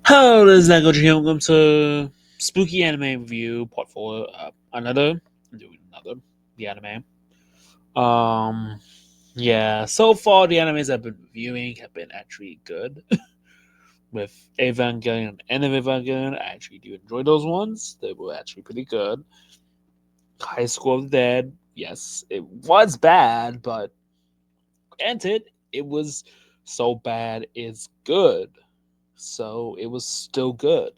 Hello, this is Nagoji here. Welcome to Spooky Anime Review Part 4. I'm doing another, the anime. Um, yeah, so far the animes I've been reviewing have been actually good. With Evangelion and End of Evangelion, I actually do enjoy those ones. They were actually pretty good. High School of the Dead, yes, it was bad, but granted, it was so bad it's good. So it was still good.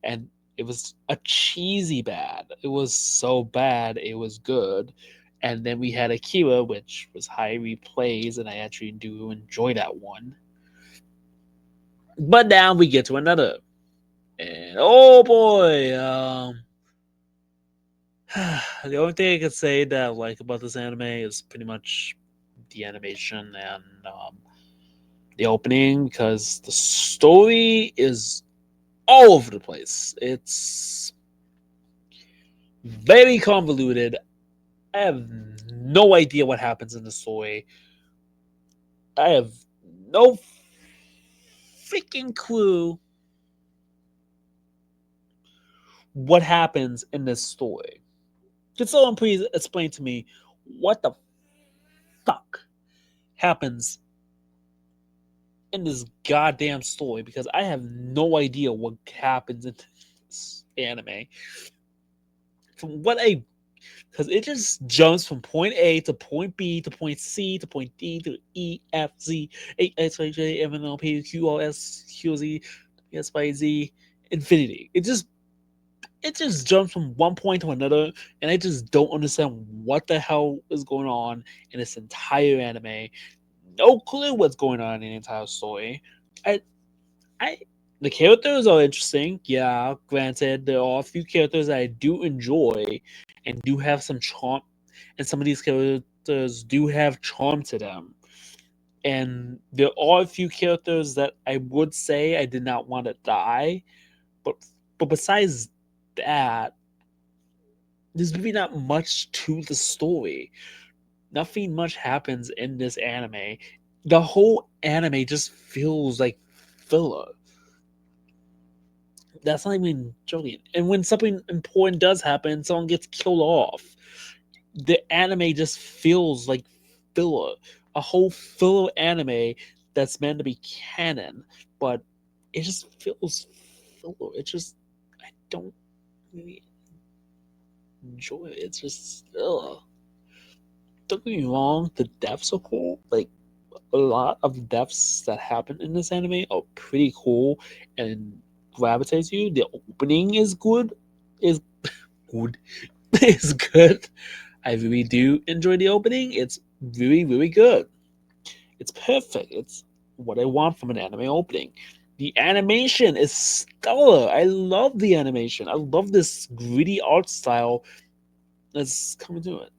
And it was a cheesy bad. It was so bad it was good. And then we had Akira, which was highly praised, and I actually do enjoy that one. But now we get to another. And oh boy, the only thing I can say that I like about this anime is pretty much the animation and the opening, because the story is all over the place. It's very convoluted. I have no idea what happens in the story. I have no freaking clue what happens in this story. Could someone please explain to me what the fuck happens in this goddamn story? Because I have no idea what happens in this anime. From what I because it just jumps from point A to point B to point C to point D to E F Z H I J M N O P Q R S Q Z S Y Z infinity. It just jumps from one point to another, and I just don't understand what the hell is going on in this entire anime. No clue what's going on in the entire story. I I the characters are interesting. Yeah, granted, there are a few characters that I do enjoy and do have some charm, and some of these characters do have charm to them. And there are a few characters that I would say I did not want to die, but besides that, there's really not much to the story. Nothing much happens in this anime. The whole anime just feels like filler. That's not even joking. And when something important does happen, someone gets killed off, the anime just feels like filler. A whole filler anime that's meant to be canon, but it just feels filler. It just I don't really enjoy it. It's just ugh. Don't get me wrong, the deaths are cool. Like a lot of the deaths that happen in this anime are pretty cool and gravitates you. The opening is good. Is good. Is good. I really do enjoy the opening. It's really, really good. It's perfect. It's what I want from an anime opening. The animation is stellar. I love the animation. I love this gritty art style that's coming to it.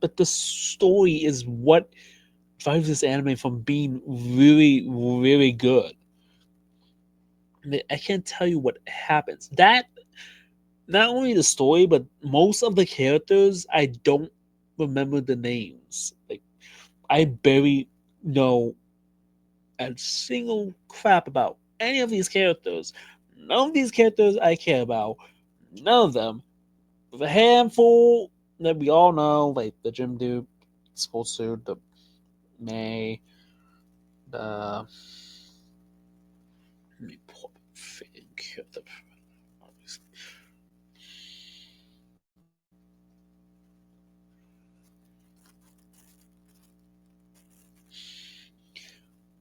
But the story is what drives this anime from being really, really good. I can't tell you what happens. That not only the story, but most of the characters I don't remember the names. Like I barely know a single crap about any of these characters. None of these characters I care about. None of them. The handful that we all know, like the gym dude, sports suit, the May, the let me pull up a freaking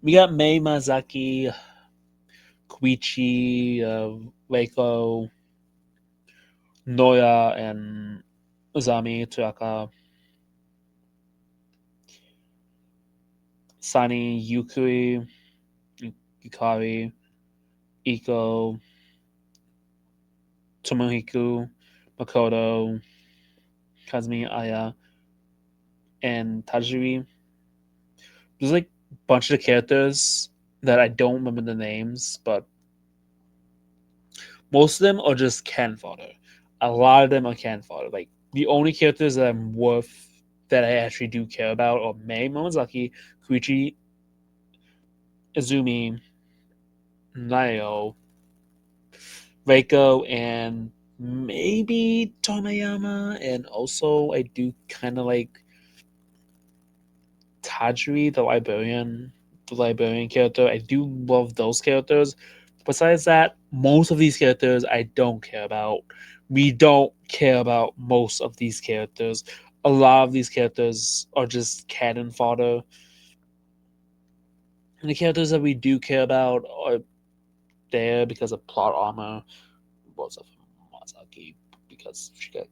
we got May Mazaki, Koichi, Reiko, Noya, and Uzami Turaka, Sani, Yukui, Yukari, Iko, Tomohiku, Makoto, Kazumi Aya, and Tajiri. There's like a bunch of characters that I don't remember the names, but most of them are just can fodder. A lot of them are can fodder. Like the only characters that I'm worth that I actually do care about are Mei Momozaki, Kuichi, Izumi, Nayo, Reiko, and maybe Tomayama. And also, I do kind of like Tajiri, the librarian character. I do love those characters. Besides that, most of these characters I don't care about. We don't care about most of these characters. A lot of these characters are just cannon fodder. And the characters that we do care about are there because of plot armor. Most of Masaki, because she got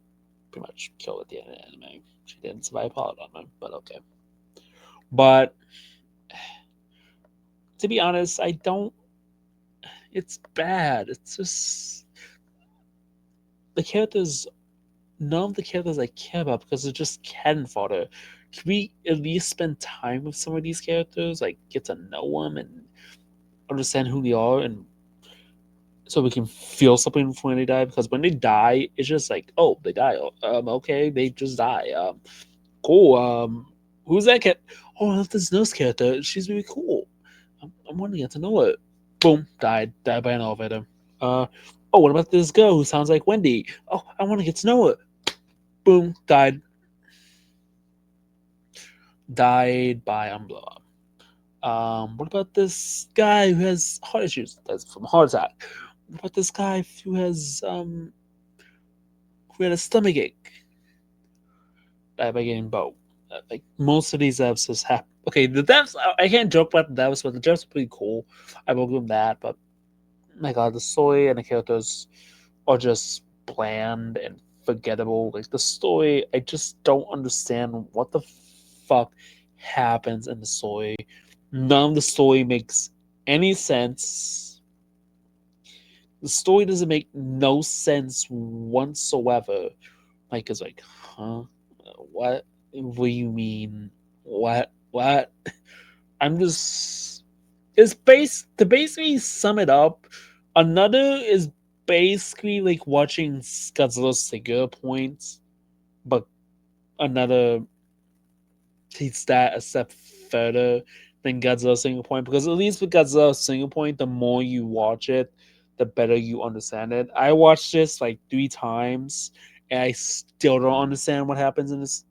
pretty much killed at the end of the anime. She didn't survive plot armor, but okay. But to be honest, I don't. It's bad. It's just the characters. None of the characters I care about because they're just cannon fodder. Can we at least spend time with some of these characters, like get to know them and understand who they are, and so we can feel something when they die? Because when they die, it's just like, oh, they die. Okay, they just die. Cool. Who's that cat? Oh, I love this nurse character. She's really cool. I'm wanting to get to know her. Boom, died. Died by an elevator. Uh, oh, what about this girl who sounds like Wendy? Oh, I want to get to know her. Boom, died. Died by umbrella. What about this guy who has heart issues? That's from a heart attack. What about this guy who had a stomach ache? Died by getting boat. Like most of these episodes happen. Okay, the devs. I can't joke about the devs, but the devs are pretty cool. I will give them that. But my god, the story and the characters are just bland and forgettable. Like the story, I just don't understand what the fuck happens in the story. None of the story makes any sense. The story doesn't make no sense whatsoever. Like it's like, huh? What? What do you mean? What? What? I'm just. It's base to basically sum it up. Another is basically like watching Godzilla Singular Points, but another takes that a step further than Godzilla Single Point, because at least with Godzilla Single Point, the more you watch it, the better you understand it. I watched this like 3 times, and I still don't understand what happens in this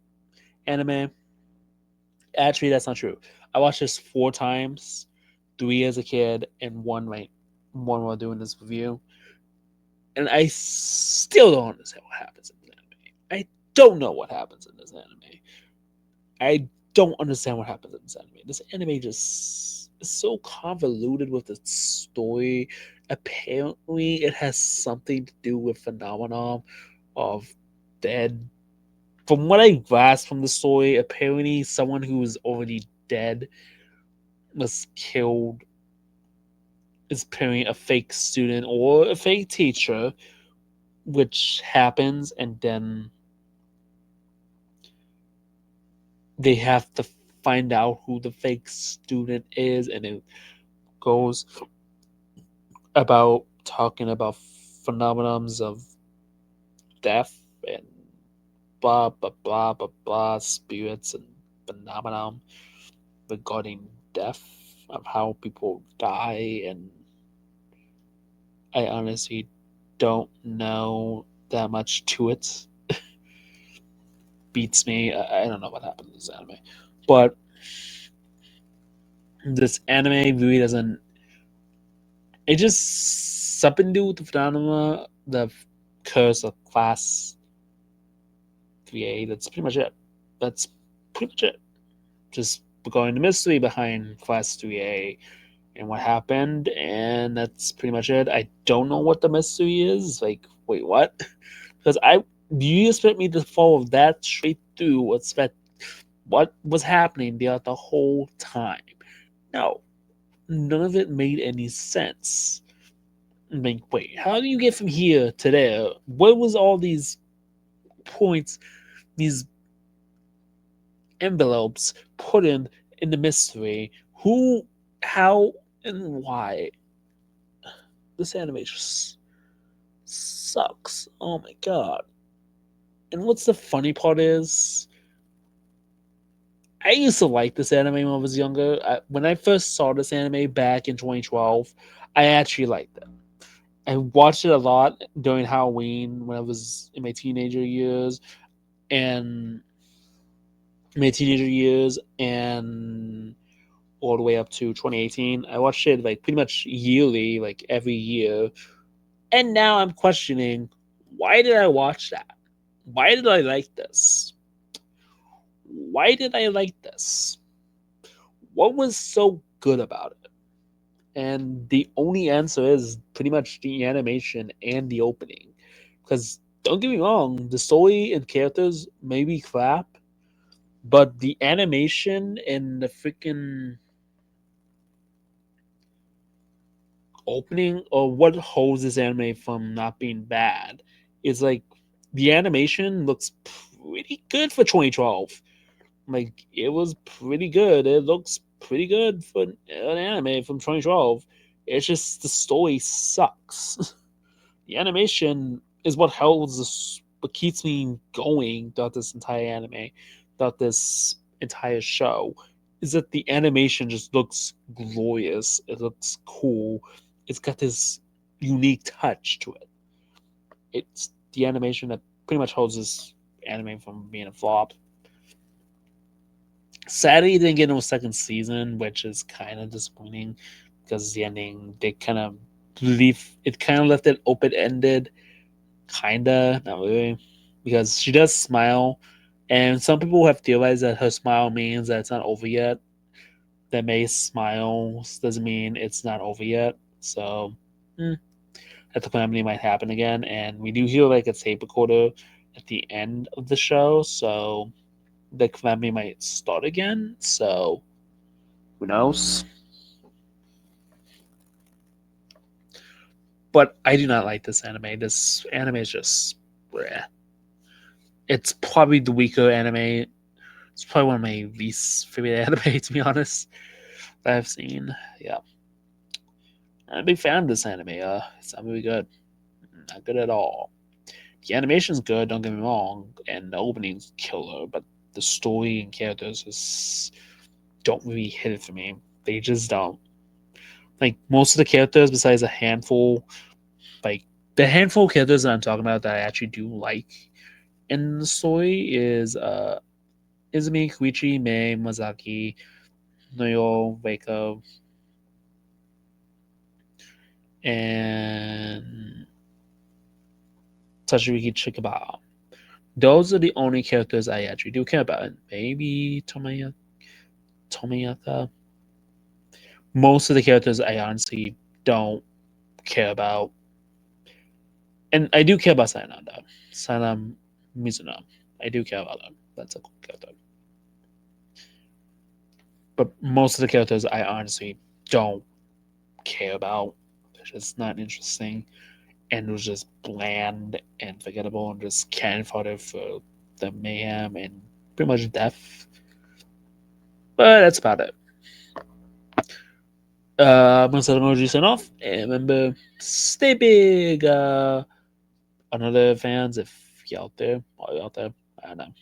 anime. Actually, that's not true. I watched this 4 times, 3 as a kid, and one while doing this review, and I still don't understand what happens in this anime. I don't know what happens in this anime. I don't understand what happens in this anime. This anime just is so convoluted with its story. Apparently, it has something to do with phenomenon of dead. From what I grasped from the story, apparently someone who is already dead was killed. Is apparently a fake student or a fake teacher, which happens, and then they have to find out who the fake student is, and it goes about talking about phenomenons of death and blah blah blah blah blah spirits and phenomenon regarding death, of how people die. And I honestly don't know that much to it. Beats me. I don't know what happened in this anime, but this anime really doesn't. It just something to do with the phenomena, the curse of class 3A. That's pretty much it. That's pretty much it. Just going the mystery behind Class 3A and what happened, and that's pretty much it. I don't know what the mystery is. Like, wait, what? Because I do you expect me to follow that straight through? Expect what was happening throughout the whole time? No, none of it made any sense. I mean, wait, how do you get from here to there? What was all these points, these envelopes put in the mystery? Who, how, and why? This anime just sucks. Oh my god. And what's the funny part is, I used to like this anime when I was younger. When I first saw this anime back in 2012, I actually liked it. I watched it a lot during Halloween when I was in my teenager years, and and all the way up to 2018. I watched it like pretty much yearly, like every year. And now I'm questioning, why did I watch that? Why did I like this? Why did I like this? What was so good about it? And the only answer is pretty much the animation and the opening. Because don't get me wrong, the story and characters may be crap, but the animation and the freaking opening, or what holds this anime from not being bad, is like the animation looks pretty good for 2012. Like it was pretty good. It looks pretty good for an anime from 2012. It's just the story sucks. The animation is what holds this, what keeps me going throughout this entire anime, throughout this entire show. Is that the animation just looks glorious. It looks cool. It's got this unique touch to it. It's the animation that pretty much holds this anime from being a flop. Sadly, it didn't get no second season, which is kind of disappointing because the ending they kind of leave it kind of left it open ended, kinda not really, because she does smile, and some people have theorized that her smile means that it's not over yet. That May smiles doesn't mean it's not over yet. So that the calamity might happen again, and we do hear like a tape recorder at the end of the show, so the calamity might start again. So who knows? But I do not like this anime. This anime is just bleh. It's probably the weaker anime. It's probably one of my least favorite anime, to be honest, that I've seen. Yeah, I'm a big fan of this anime. It's not really good, not good at all. The animation's good, don't get me wrong, and the opening's killer, but the story and characters just don't really hit it for me. They just don't. Like most of the characters, besides a handful, like the handful of characters that I'm talking about that I actually do like in the story is Izumi, Koichi, Mei, Mazaki, Noyo, Reiko, and Tashiriki Chikaba. Those are the only characters I actually do care about. And maybe Tomiyaka. Most of the characters I honestly don't care about. And I do care about Sananda. Sanam Mizuna. I do care about him. That's a cool character. But most of the characters I honestly don't care about. It's just not interesting. And it was just bland and forgettable and just cannon fodder for the mayhem and pretty much death. But that's about it. I'm gonna set emoji sign off. And remember, stay big. Another fans, if you out there, are you out there? I don't know.